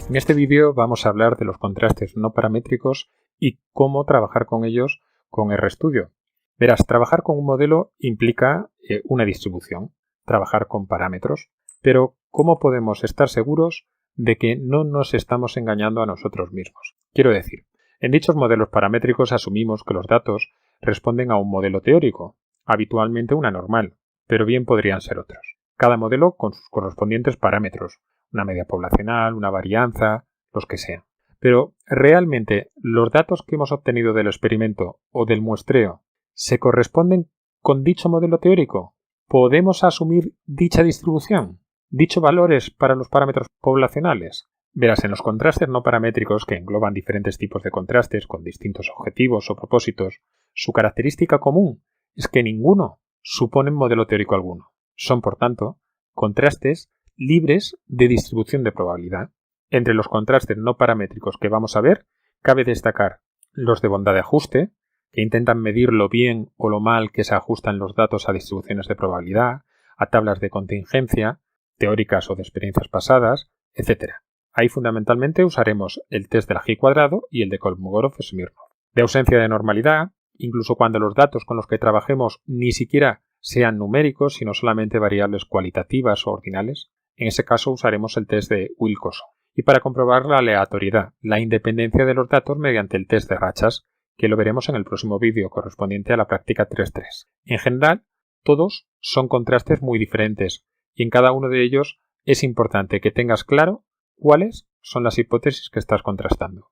En este vídeo vamos a hablar de los contrastes no paramétricos y cómo trabajar con ellos con RStudio. Verás, trabajar con un modelo implica una distribución, trabajar con parámetros, pero ¿cómo podemos estar seguros de que no nos estamos engañando a nosotros mismos? Quiero decir, en dichos modelos paramétricos asumimos que los datos responden a un modelo teórico, habitualmente una normal, pero bien podrían ser otros. Cada modelo con sus correspondientes parámetros, una media poblacional, una varianza, los que sean. Pero, ¿realmente los datos que hemos obtenido del experimento o del muestreo se corresponden con dicho modelo teórico? ¿Podemos asumir dicha distribución? ¿Dichos valores para los parámetros poblacionales? Verás, en los contrastes no paramétricos, que engloban diferentes tipos de contrastes con distintos objetivos o propósitos, su característica común es que ninguno suponen modelo teórico alguno. Son, por tanto, contrastes libres de distribución de probabilidad. Entre los contrastes no paramétricos que vamos a ver, cabe destacar los de bondad de ajuste, que intentan medir lo bien o lo mal que se ajustan los datos a distribuciones de probabilidad, a tablas de contingencia, teóricas o de experiencias pasadas, etc. Ahí fundamentalmente usaremos el test del Agi cuadrado y el de Kolmogorov-Smirnov. De ausencia de normalidad, incluso cuando los datos con los que trabajemos ni siquiera sean numéricos, sino solamente variables cualitativas o ordinales, en ese caso usaremos el test de Wilcoxon. Y para comprobar la aleatoriedad, la independencia de los datos mediante el test de rachas, que lo veremos en el próximo vídeo correspondiente a la práctica 3.3. En general, todos son contrastes muy diferentes y en cada uno de ellos es importante que tengas claro cuáles son las hipótesis que estás contrastando.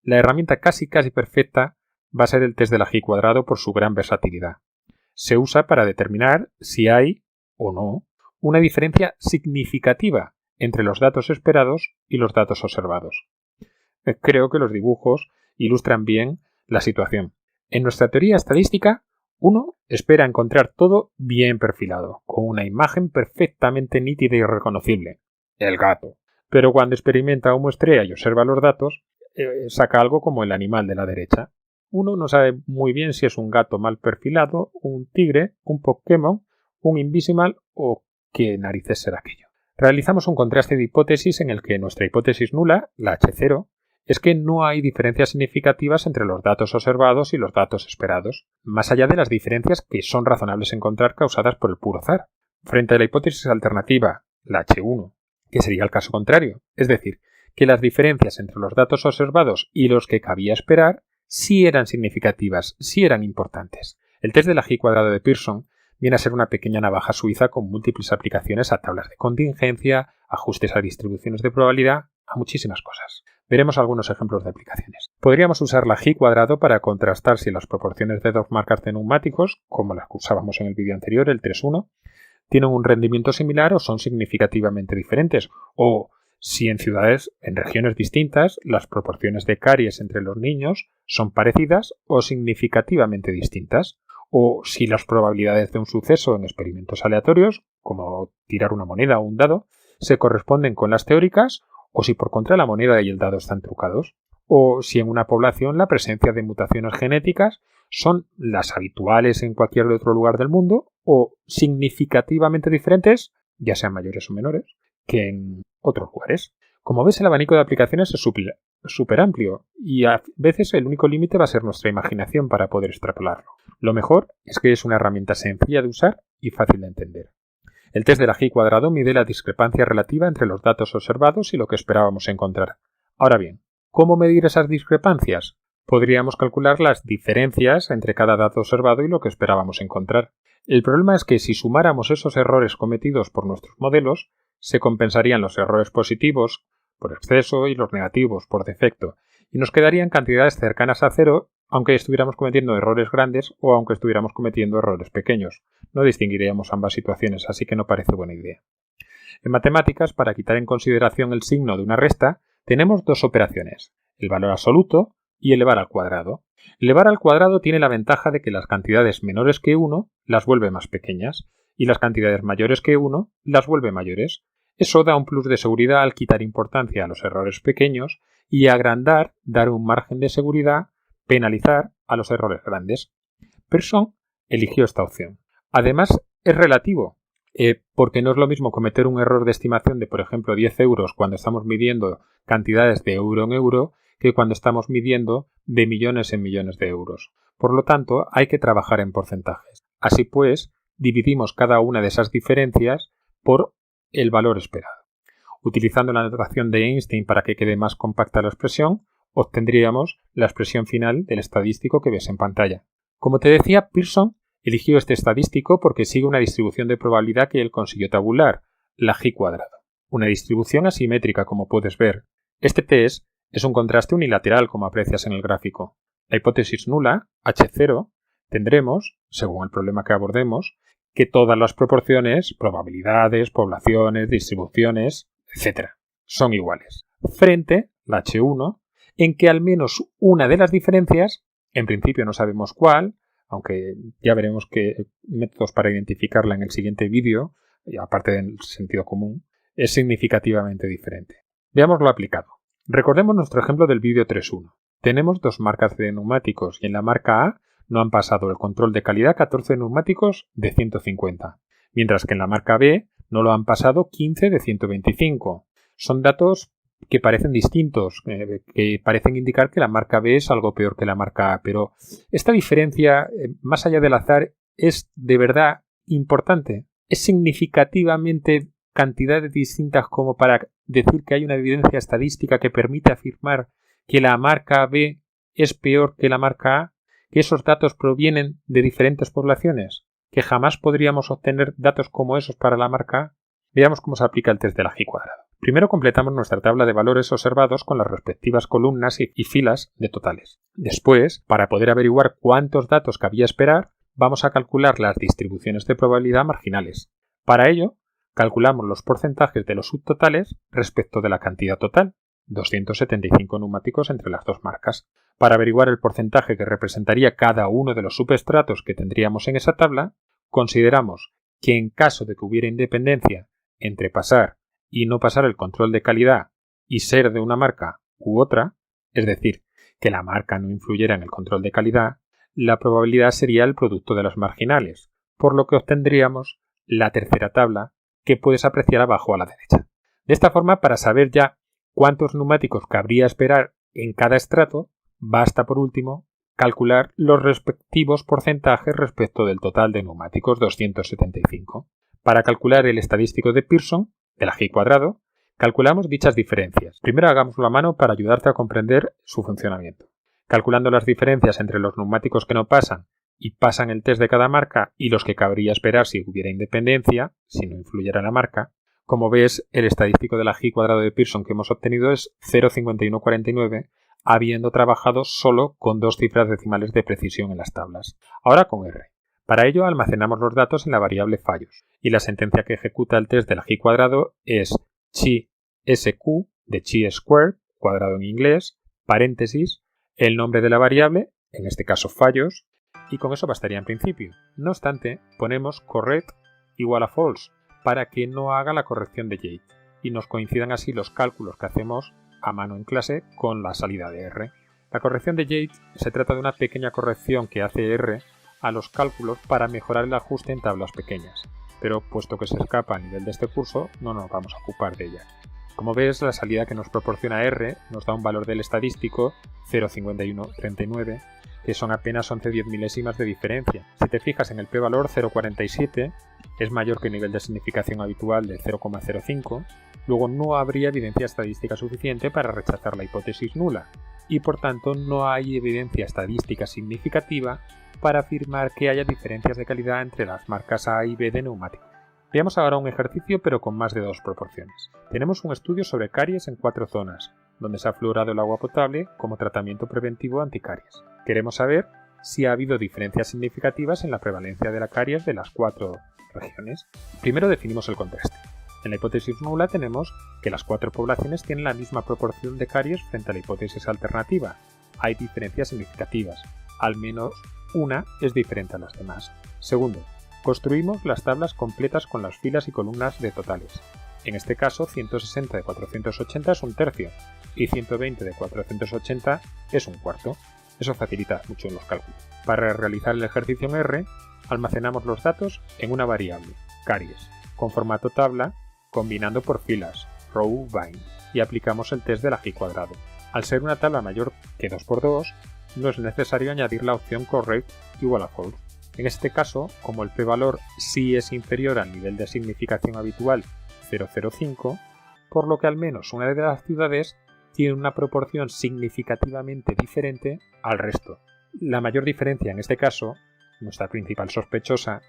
La herramienta casi perfecta va a ser el test del Agi cuadrado por su gran versatilidad. Se usa para determinar si hay o no una diferencia significativa entre los datos esperados y los datos observados. Creo que los dibujos ilustran bien la situación. En nuestra teoría estadística, uno espera encontrar todo bien perfilado, con una imagen perfectamente nítida y reconocible, el gato. Pero cuando experimenta o muestrea y observa los datos, saca algo como el animal de la derecha. Uno no sabe muy bien si es un gato mal perfilado, un tigre, un Pokémon, un Invisimal o qué narices será aquello. Realizamos un contraste de hipótesis en el que nuestra hipótesis nula, la H0, es que no hay diferencias significativas entre los datos observados y los datos esperados, más allá de las diferencias que son razonables encontrar causadas por el puro azar. Frente a la hipótesis alternativa, la H1, que sería el caso contrario, es decir, que las diferencias entre los datos observados y los que cabía esperar sí eran significativas, sí eran importantes. El test del Agi cuadrado de Pearson viene a ser una pequeña navaja suiza con múltiples aplicaciones a tablas de contingencia, ajustes a distribuciones de probabilidad, a muchísimas cosas. Veremos algunos ejemplos de aplicaciones. Podríamos usar la Agi cuadrado para contrastar si las proporciones de dos marcas de neumáticos, como las que usábamos en el vídeo anterior, el 3:1, tienen un rendimiento similar o son significativamente diferentes, o si en ciudades, en regiones distintas, las proporciones de caries entre los niños son parecidas o significativamente distintas, o si las probabilidades de un suceso en experimentos aleatorios, como tirar una moneda o un dado, se corresponden con las teóricas, o si por contra la moneda y el dado están trucados, o si en una población la presencia de mutaciones genéticas son las habituales en cualquier otro lugar del mundo, o significativamente diferentes, ya sean mayores o menores, que en otros lugares. Como ves, el abanico de aplicaciones es súper amplio y a veces el único límite va a ser nuestra imaginación para poder extrapolarlo. Lo mejor es que es una herramienta sencilla de usar y fácil de entender. El test del Agi cuadrado mide la discrepancia relativa entre los datos observados y lo que esperábamos encontrar. Ahora bien, ¿cómo medir esas discrepancias? Podríamos calcular las diferencias entre cada dato observado y lo que esperábamos encontrar. El problema es que si sumáramos esos errores cometidos por nuestros modelos, se compensarían los errores positivos por exceso y los negativos por defecto, y nos quedarían cantidades cercanas a cero, aunque estuviéramos cometiendo errores grandes o aunque estuviéramos cometiendo errores pequeños. No distinguiríamos ambas situaciones, así que no parece buena idea. En matemáticas, para quitar en consideración el signo de una resta, tenemos dos operaciones, el valor absoluto y elevar al cuadrado. Elevar al cuadrado tiene la ventaja de que las cantidades menores que 1 las vuelve más pequeñas y las cantidades mayores que 1 las vuelve mayores. Eso da un plus de seguridad al quitar importancia a los errores pequeños y agrandar, dar un margen de seguridad, penalizar a los errores grandes. Pearson eligió esta opción. Además, es relativo. Porque no es lo mismo cometer un error de estimación de, por ejemplo, 10 euros cuando estamos midiendo cantidades de euro en euro que cuando estamos midiendo de millones en millones de euros. Por lo tanto, hay que trabajar en porcentajes. Así pues, dividimos cada una de esas diferencias por el valor esperado. Utilizando la notación de Einstein para que quede más compacta la expresión, obtendríamos la expresión final del estadístico que ves en pantalla. Como te decía, Pearson eligió este estadístico porque sigue una distribución de probabilidad que él consiguió tabular, la G². Una distribución asimétrica, como puedes ver. Este test es un contraste unilateral, como aprecias en el gráfico. La hipótesis nula, H0, tendremos, según el problema que abordemos, que todas las proporciones, probabilidades, poblaciones, distribuciones, etc., son iguales. Frente, la H1, en que al menos una de las diferencias, en principio no sabemos cuál, aunque ya veremos qué métodos para identificarla en el siguiente vídeo, y aparte del sentido común, es significativamente diferente. Veamos lo aplicado. Recordemos nuestro ejemplo del vídeo 3.1. Tenemos dos marcas de neumáticos y en la marca A no han pasado el control de calidad 14 neumáticos de 150, mientras que en la marca B no lo han pasado 15 de 125. Son datos que parecen distintos, que parecen indicar que la marca B es algo peor que la marca A, pero esta diferencia, más allá del azar, es de verdad importante. Es significativamente cantidades distintas como para decir que hay una evidencia estadística que permite afirmar que la marca B es peor que la marca A, que esos datos provienen de diferentes poblaciones, que jamás podríamos obtener datos como esos para la marca A. Veamos cómo se aplica el test de la G². Primero completamos nuestra tabla de valores observados con las respectivas columnas y filas de totales. Después, para poder averiguar cuántos datos cabía esperar, vamos a calcular las distribuciones de probabilidad marginales. Para ello, calculamos los porcentajes de los subtotales respecto de la cantidad total, 275 neumáticos entre las dos marcas. Para averiguar el porcentaje que representaría cada uno de los subestratos que tendríamos en esa tabla, consideramos que en caso de que hubiera independencia entre pasar y no pasar el control de calidad y ser de una marca u otra, es decir, que la marca no influyera en el control de calidad, la probabilidad sería el producto de las marginales, por lo que obtendríamos la tercera tabla que puedes apreciar abajo a la derecha. De esta forma, para saber ya cuántos neumáticos cabría esperar en cada estrato, basta por último calcular los respectivos porcentajes respecto del total de neumáticos 275. Para calcular el estadístico de Pearson, de la G², calculamos dichas diferencias. Primero hagámoslo a mano para ayudarte a comprender su funcionamiento. Calculando las diferencias entre los neumáticos que no pasan y pasan el test de cada marca y los que cabría esperar si hubiera independencia, si no influyera la marca, como ves, el estadístico de la G² de Pearson que hemos obtenido es 0,5149, habiendo trabajado solo con 2 cifras decimales de precisión en las tablas. Ahora con R. Para ello almacenamos los datos en la variable fallos, y la sentencia que ejecuta el test de la G² es chi sq de chi squared, cuadrado en inglés, paréntesis, el nombre de la variable, en este caso fallos, y con eso bastaría en principio. No obstante, ponemos correct igual a false, para que no haga la corrección de Yates, y nos coincidan así los cálculos que hacemos a mano en clase con la salida de R. La corrección de Yates se trata de una pequeña corrección que hace R a los cálculos para mejorar el ajuste en tablas pequeñas, pero puesto que se escapa a nivel de este curso, no nos vamos a ocupar de ella. Como ves, la salida que nos proporciona R nos da un valor del estadístico 0,5139, que son apenas 11 milésimas de diferencia. Si te fijas en el p-valor 0,47, es mayor que el nivel de significación habitual de 0,05, luego no habría evidencia estadística suficiente para rechazar la hipótesis nula, y por tanto no hay evidencia estadística significativa para afirmar que haya diferencias de calidad entre las marcas A y B de neumáticos. Veamos ahora un ejercicio pero con más de 2 proporciones. Tenemos un estudio sobre caries en 4 zonas, donde se ha fluorado el agua potable como tratamiento preventivo anticaries. Queremos saber si ha habido diferencias significativas en la prevalencia de la caries de las 4 regiones. Primero definimos el contraste. En la hipótesis nula tenemos que las 4 poblaciones tienen la misma proporción de caries frente a la hipótesis alternativa. Hay diferencias significativas, al menos una es diferente a las demás. Segundo, construimos las tablas completas con las filas y columnas de totales. En este caso, 160 de 480 es un tercio y 120 de 480 es un cuarto. Eso facilita mucho en los cálculos. Para realizar el ejercicio en R, almacenamos los datos en una variable, caries, con formato tabla, combinando por filas, row bind, y aplicamos el test del ají cuadrado. Al ser una tabla mayor que 2×2, no es necesario añadir la opción correct igual a false. En este caso, como el p-valor sí es inferior al nivel de significación habitual 0,05, por lo que al menos una de las ciudades tiene una proporción significativamente diferente al resto. La mayor diferencia en este caso, nuestra principal sospechosa,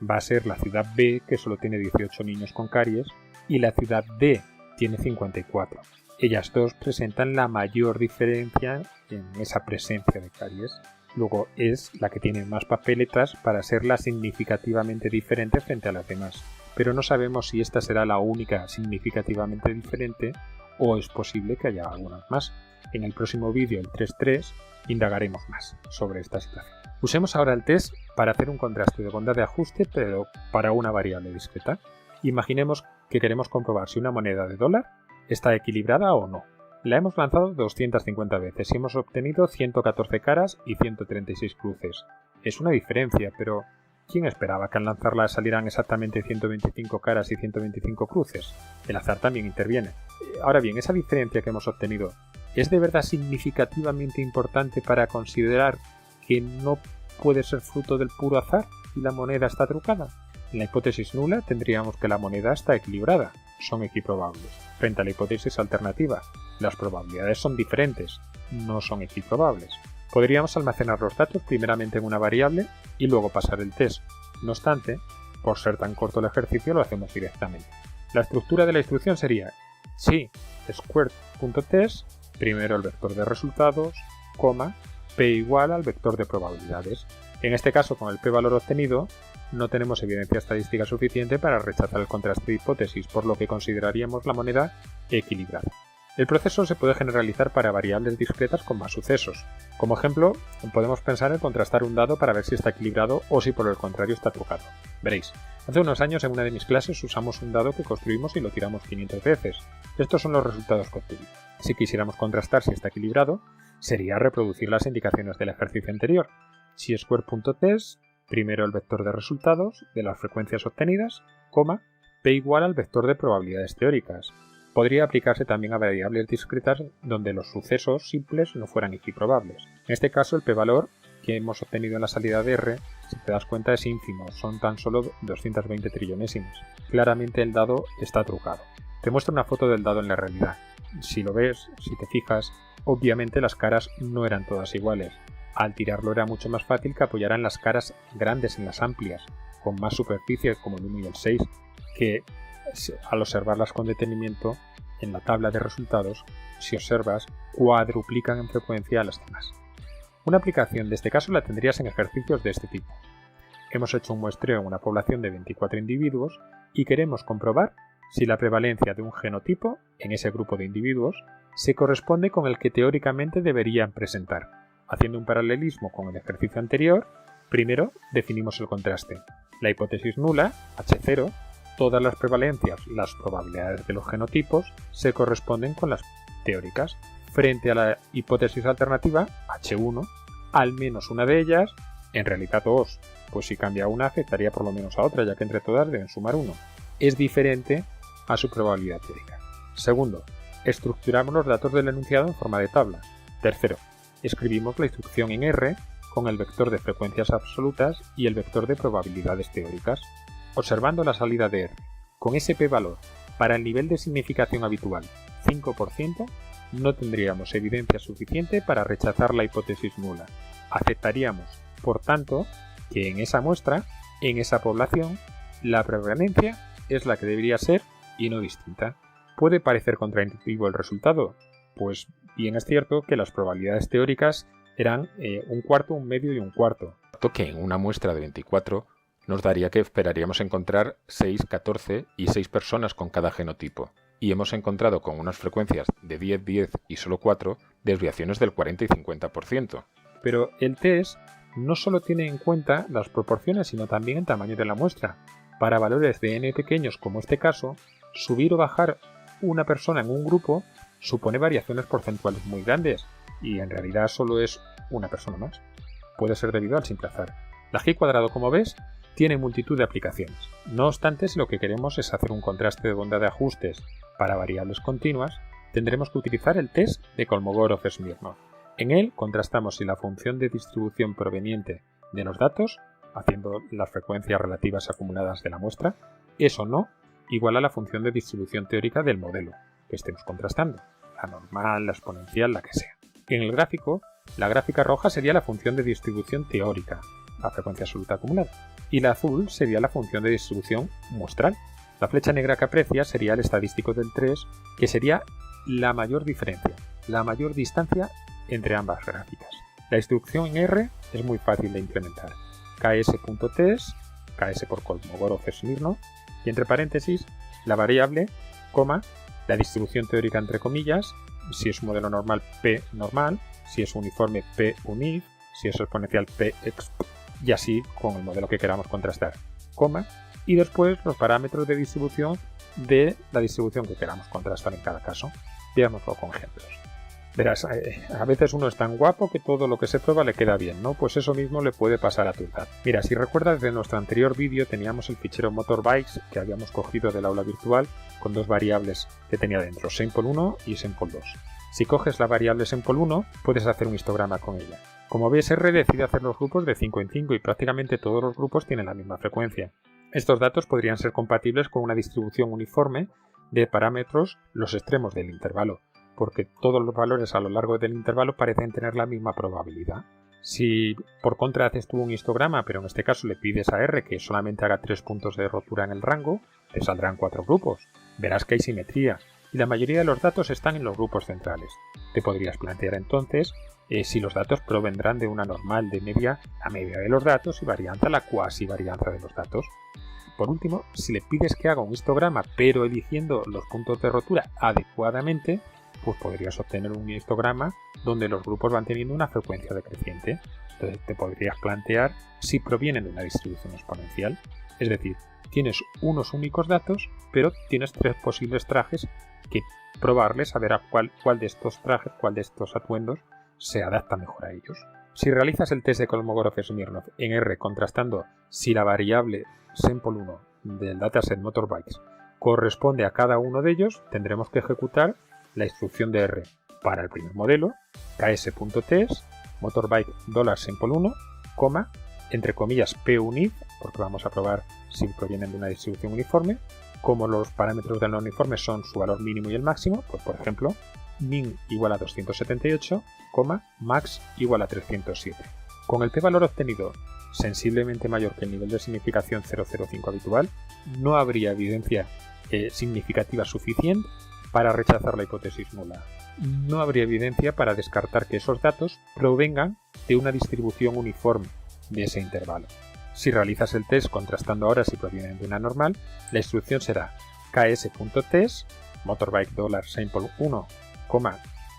va a ser la ciudad B, que solo tiene 18 niños con caries, y la ciudad D tiene 54. Ellas dos presentan la mayor diferencia en esa presencia de caries. Luego es la que tiene más papeletas para ser la significativamente diferente frente a las demás. Pero no sabemos si esta será la única significativamente diferente o es posible que haya algunas más. En el próximo vídeo, el 3.3, indagaremos más sobre esta situación. Usemos ahora el test para hacer un contraste de bondad de ajuste, pero para una variable discreta. Imaginemos que queremos comprobar si una moneda de dólar está equilibrada o no. La hemos lanzado 250 veces y hemos obtenido 114 caras y 136 cruces. Es una diferencia, pero ¿quién esperaba que al lanzarla salieran exactamente 125 caras y 125 cruces? El azar también interviene. Ahora bien, esa diferencia que hemos obtenido, ¿es de verdad significativamente importante para considerar que no puede ser fruto del puro azar y la moneda está trucada? En la hipótesis nula tendríamos que la moneda está equilibrada, son equiprobables. Frente a la hipótesis alternativa, las probabilidades son diferentes, no son equiprobables. Podríamos almacenar los datos primeramente en una variable y luego pasar el test. No obstante, por ser tan corto el ejercicio lo hacemos directamente. La estructura de la instrucción sería si squared.test, primero el vector de resultados, coma, p igual al vector de probabilidades. En este caso, con el p-valor obtenido, no tenemos evidencia estadística suficiente para rechazar el contraste de hipótesis, por lo que consideraríamos la moneda equilibrada. El proceso se puede generalizar para variables discretas con más sucesos. Como ejemplo, podemos pensar en contrastar un dado para ver si está equilibrado o si por el contrario está trucado. Veréis, hace unos años en una de mis clases usamos un dado que construimos y lo tiramos 500 veces. Estos son los resultados que obtuvimos. Si quisiéramos contrastar si está equilibrado, sería reproducir las indicaciones del ejercicio anterior. Si square.test, primero el vector de resultados de las frecuencias obtenidas, coma, p igual al vector de probabilidades teóricas. Podría aplicarse también a variables discretas donde los sucesos simples no fueran equiprobables. En este caso, el p-valor que hemos obtenido en la salida de R, si te das cuenta, es ínfimo, son tan solo 220 trillonésimas. Claramente el dado está trucado. Te muestro una foto del dado en la realidad. Si lo ves, si te fijas, obviamente las caras no eran todas iguales. Al tirarlo era mucho más fácil que apoyaran las caras grandes en las amplias, con más superficie como el 1 y el 6, que al observarlas con detenimiento en la tabla de resultados, si observas, cuadruplican en frecuencia a las demás. Una aplicación de este caso la tendrías en ejercicios de este tipo. Hemos hecho un muestreo en una población de 24 individuos y queremos comprobar si la prevalencia de un genotipo en ese grupo de individuos se corresponde con el que teóricamente deberían presentar. Haciendo un paralelismo con el ejercicio anterior, primero definimos el contraste. La hipótesis nula, H0, todas las prevalencias, las probabilidades de los genotipos, se corresponden con las teóricas. Frente a la hipótesis alternativa, H1, al menos una de ellas, en realidad dos, pues si cambia una afectaría por lo menos a otra, ya que entre todas deben sumar 1. Es diferente a su probabilidad teórica. Segundo, estructuramos los datos del enunciado en forma de tabla. Tercero, escribimos la instrucción en R con el vector de frecuencias absolutas y el vector de probabilidades teóricas. Observando la salida de R, con ese p-valor para el nivel de significación habitual 5%, no tendríamos evidencia suficiente para rechazar la hipótesis nula. Aceptaríamos, por tanto, que en esa muestra, en esa población, la prevalencia es la que debería ser y no distinta. ¿Puede parecer contraintuitivo el resultado? Pues bien es cierto que las probabilidades teóricas eran un cuarto, un medio y un cuarto. Que en una muestra de 24 nos daría que esperaríamos encontrar 6, 14 y 6 personas con cada genotipo. Y hemos encontrado con unas frecuencias de 10, 10 y solo 4 desviaciones del 40 y 50%. Pero el test no solo tiene en cuenta las proporciones, sino también el tamaño de la muestra. Para valores de n pequeños, como este caso, subir o bajar una persona en un grupo supone variaciones porcentuales muy grandes, y en realidad solo es una persona más. Puede ser debido al simple azar. La g cuadrado, como ves, tiene multitud de aplicaciones. No obstante, si lo que queremos es hacer un contraste de bondad de ajustes para variables continuas, tendremos que utilizar el test de Kolmogorov-Smirnov. En él contrastamos si la función de distribución proveniente de los datos, haciendo las frecuencias relativas acumuladas de la muestra, es o no igual a la función de distribución teórica del modelo que estemos contrastando, la normal, la exponencial, la que sea. En el gráfico, la gráfica roja sería la función de distribución teórica, la frecuencia absoluta acumulada, y la azul sería la función de distribución muestral. La flecha negra que aprecia sería el estadístico del 3, que sería la mayor diferencia, la mayor distancia entre ambas gráficas. La distribución en R es muy fácil de implementar. ks.test, ks por Kolmogorov-Smirnov, y entre paréntesis la variable, coma, la distribución teórica entre comillas, si es un modelo normal P normal, si es uniforme P unif, si es exponencial P exp, y así con el modelo que queramos contrastar, coma, y después los parámetros de distribución de la distribución que queramos contrastar en cada caso. Veámoslo con ejemplos. Verás, a veces uno es tan guapo que todo lo que se prueba le queda bien, ¿no? Pues eso mismo le puede pasar a tu dato. Mira, si recuerdas, de nuestro anterior vídeo teníamos el fichero motorbikes que habíamos cogido del aula virtual con dos variables que tenía dentro, sample1 y sample2. Si coges la variable sample1, puedes hacer un histograma con ella. Como ves, R decide hacer los grupos de 5 en 5 y prácticamente todos los grupos tienen la misma frecuencia. Estos datos podrían ser compatibles con una distribución uniforme de parámetros los extremos del intervalo, porque todos los valores a lo largo del intervalo parecen tener la misma probabilidad. Si por contra haces tú un histograma, pero en este caso le pides a R que solamente haga 3 puntos de rotura en el rango, te saldrán 4 grupos. Verás que hay simetría, y la mayoría de los datos están en los grupos centrales. Te podrías plantear entonces si los datos provendrán de una normal de media a media de los datos y varianza la cuasi varianza de los datos. Por último, si le pides que haga un histograma pero eligiendo los puntos de rotura adecuadamente, pues podrías obtener un histograma donde los grupos van teniendo una frecuencia decreciente. Entonces te podrías plantear si provienen de una distribución exponencial. Es decir, tienes unos únicos datos, pero tienes 3 posibles trajes que probarles a ver a cuál de estos trajes, cuál de estos atuendos se adapta mejor a ellos. Si realizas el test de Kolmogorov-Smirnov en R contrastando si la variable sample1 del dataset motorbikes corresponde a cada uno de ellos, tendremos que ejecutar la instrucción de R para el primer modelo, ks.test, motorbike $sample1, coma, entre comillas punif, porque vamos a probar si provienen de una distribución uniforme. Como los parámetros del no uniforme son su valor mínimo y el máximo, pues por ejemplo, min igual a 278, max igual a 307. Con el p-valor obtenido sensiblemente mayor que el nivel de significación 0,05 habitual, no habría evidencia significativa suficiente para rechazar la hipótesis nula. No habría evidencia para descartar que esos datos provengan de una distribución uniforme de ese intervalo. Si realizas el test contrastando ahora si provienen de una normal, la instrucción será ks.test, motorbike $sample1,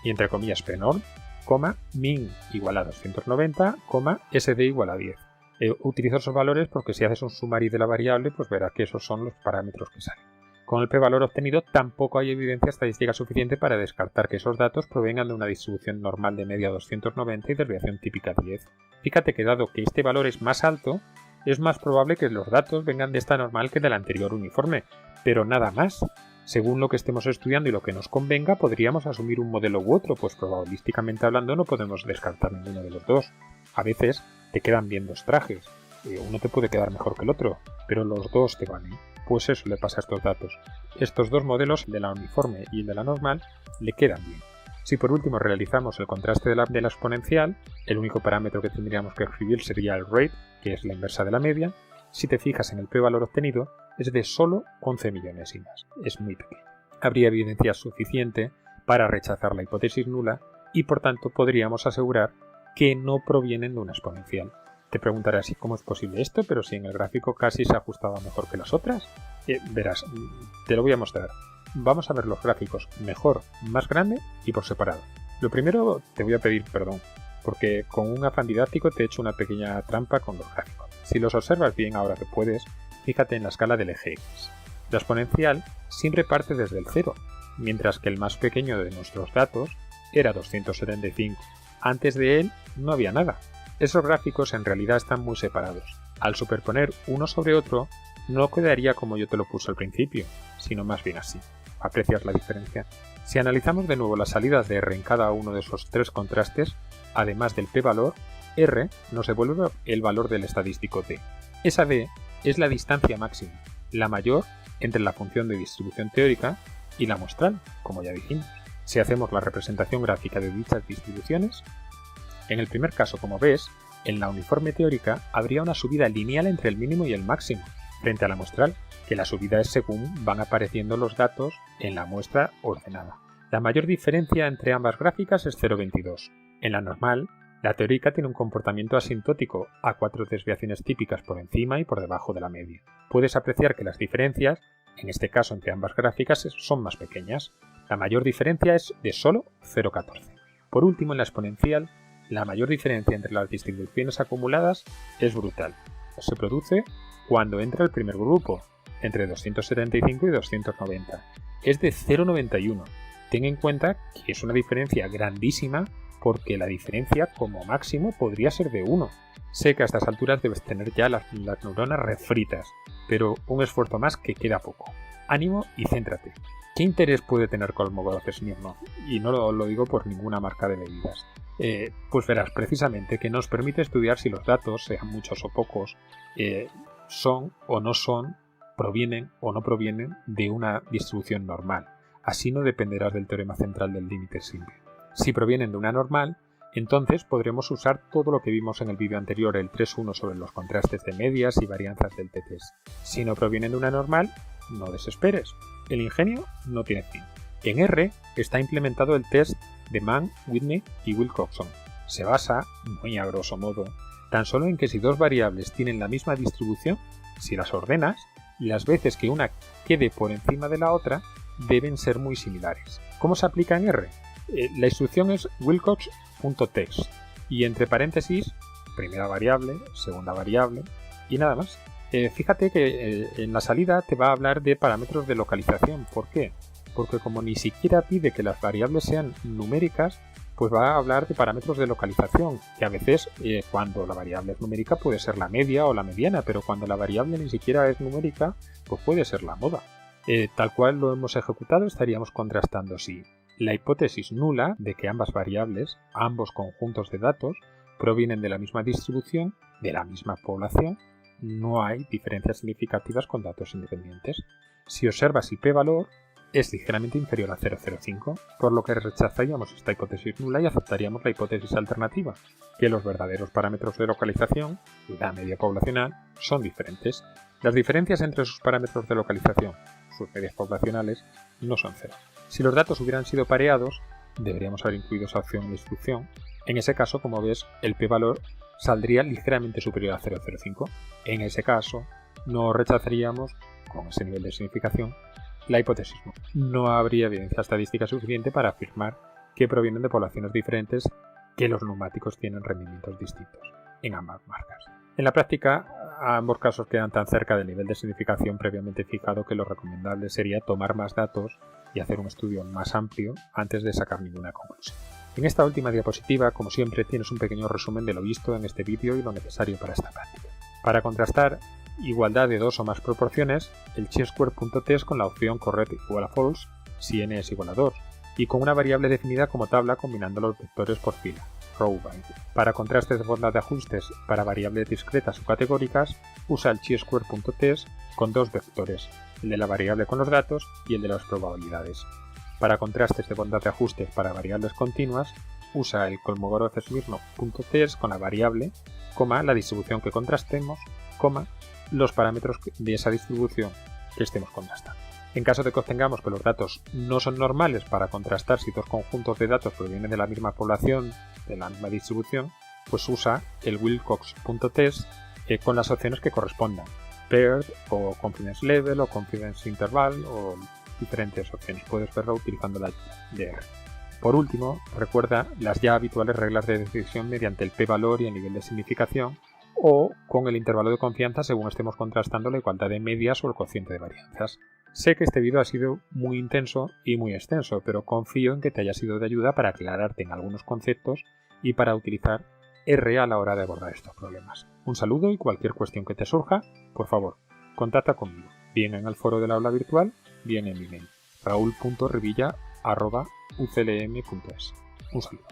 y entre comillas pnorm, min igual a 290, sd igual a 10. Utilizo esos valores porque si haces un summary de la variable, pues verás que esos son los parámetros que salen. Con el p-valor obtenido tampoco hay evidencia estadística suficiente para descartar que esos datos provengan de una distribución normal de media 290 y desviación típica 10. Fíjate que dado que este valor es más alto, es más probable que los datos vengan de esta normal que del anterior uniforme, pero nada más. Según lo que estemos estudiando y lo que nos convenga, podríamos asumir un modelo u otro, pues probabilísticamente hablando no podemos descartar ninguno de los dos. A veces te quedan bien dos trajes, uno te puede quedar mejor que el otro, pero los dos te valen. Pues eso le pasa a estos datos. Estos dos modelos, el de la uniforme y el de la normal, le quedan bien. Si por último realizamos el contraste de la exponencial, el único parámetro que tendríamos que escribir sería el rate, que es la inversa de la media. Si te fijas en el p-valor obtenido, es de solo 11 millonésimas. Es muy pequeño. Habría evidencia suficiente para rechazar la hipótesis nula y por tanto podríamos asegurar que no provienen de una exponencial. Te preguntarás cómo es posible esto, pero si en el gráfico casi se ajustaba mejor que las otras. Verás, te lo voy a mostrar. Vamos a ver los gráficos mejor, más grande y por separado. Lo primero te voy a pedir perdón, porque con un afán didáctico te he hecho una pequeña trampa con los gráficos. Si los observas bien ahora que puedes, fíjate en la escala del eje X. La exponencial siempre parte desde el 0, mientras que el más pequeño de nuestros datos era 275. Antes de él no había nada. Esos gráficos en realidad están muy separados. Al superponer uno sobre otro, no quedaría como yo te lo puse al principio, sino más bien así. ¿Aprecias la diferencia? Si analizamos de nuevo las salidas de R en cada uno de esos tres contrastes, además del p-valor, R nos devuelve el valor del estadístico D. Esa D es la distancia máxima, la mayor entre la función de distribución teórica y la muestral, como ya dijimos. Si hacemos la representación gráfica de dichas distribuciones, en el primer caso, como ves, en la uniforme teórica habría una subida lineal entre el mínimo y el máximo, frente a la muestral, que la subida es según van apareciendo los datos en la muestra ordenada. La mayor diferencia entre ambas gráficas es 0,22. En la normal, la teórica tiene un comportamiento asintótico a 4 desviaciones típicas por encima y por debajo de la media. Puedes apreciar que las diferencias, en este caso entre ambas gráficas, son más pequeñas. La mayor diferencia es de solo 0,14. Por último, en la exponencial, la mayor diferencia entre las distribuciones acumuladas es brutal. Se produce cuando entra el primer grupo, entre 275 y 290. Es de 0,91. Ten en cuenta que es una diferencia grandísima porque la diferencia como máximo podría ser de 1. Sé que a estas alturas debes tener ya las neuronas refritas, pero un esfuerzo más que queda poco. Ánimo y céntrate. ¿Qué interés puede tener Kolmogorov-Smirnov? Y no lo digo por ninguna marca de bebidas. Pues verás precisamente que nos permite estudiar si los datos, sean muchos o pocos, son o no son, provienen o no provienen de una distribución normal. Así no dependerás del teorema central del límite simple. Si provienen de una normal, entonces podremos usar todo lo que vimos en el vídeo anterior, el 3.1 sobre los contrastes de medias y varianzas del t-test. Si no provienen de una normal, no desesperes. El ingenio no tiene fin. En R está implementado el test de Mann, Whitney y Wilcoxon. Se basa, muy a grosso modo, tan solo en que si dos variables tienen la misma distribución, si las ordenas, las veces que una quede por encima de la otra deben ser muy similares. ¿Cómo se aplica en R? La instrucción es wilcox.text y entre paréntesis, primera variable, segunda variable y nada más. Fíjate que en la salida te va a hablar de parámetros de localización. ¿Por qué? Porque como ni siquiera pide que las variables sean numéricas, pues va a hablar de parámetros de localización, que a veces cuando la variable es numérica puede ser la media o la mediana, pero cuando la variable ni siquiera es numérica, pues puede ser la moda. Tal cual lo hemos ejecutado, estaríamos contrastando si la hipótesis nula de que ambas variables, ambos conjuntos de datos, provienen de la misma distribución, de la misma población, no hay diferencias significativas con datos independientes. Si observas el p-valor, es ligeramente inferior a 0,05, por lo que rechazaríamos esta hipótesis nula y aceptaríamos la hipótesis alternativa, que los verdaderos parámetros de localización, la media poblacional, son diferentes. Las diferencias entre sus parámetros de localización, sus medias poblacionales, no son cero. Si los datos hubieran sido pareados, deberíamos haber incluido esa opción en la instrucción. En ese caso, como ves, el p-valor saldría ligeramente superior a 0,05. En ese caso, no rechazaríamos, con ese nivel de significación, la hipótesis. No habría evidencia estadística suficiente para afirmar que provienen de poblaciones diferentes, que los neumáticos tienen rendimientos distintos en ambas marcas. En la práctica, ambos casos quedan tan cerca del nivel de significación previamente fijado que lo recomendable sería tomar más datos y hacer un estudio más amplio antes de sacar ninguna conclusión. En esta última diapositiva, como siempre, tienes un pequeño resumen de lo visto en este vídeo y lo necesario para esta práctica. Para contrastar igualdad de dos o más proporciones, el chi-square.test con la opción correct igual a false si n es igual a 2 y con una variable definida como tabla combinando los vectores por fila, row by. Para contrastes de bondad de ajustes para variables discretas o categóricas, usa el chi-square.test con dos vectores, el de la variable con los datos y el de las probabilidades. Para contrastes de bondad de ajustes para variables continuas, usa el Kolmogorov-Smirnov.test con la variable, la distribución que contrastemos, los parámetros de esa distribución que estemos contrastando. En caso de que obtengamos que los datos no son normales para contrastar si dos conjuntos de datos provienen de la misma población, de la misma distribución, pues usa el Wilcox.test con las opciones que correspondan, paired o confidence level o confidence interval o diferentes opciones. Puedes verlo utilizando la de R. Por último, recuerda las ya habituales reglas de decisión mediante el p-valor y el nivel de significación, o con el intervalo de confianza según estemos contrastando la igualdad de medias o el cociente de varianzas. Sé que este vídeo ha sido muy intenso y muy extenso, pero confío en que te haya sido de ayuda para aclararte en algunos conceptos y para utilizar R a la hora de abordar estos problemas. Un saludo y cualquier cuestión que te surja, por favor, contacta conmigo, bien en el foro del aula virtual, bien en mi email, raul.revilla@uclm.es. Un saludo.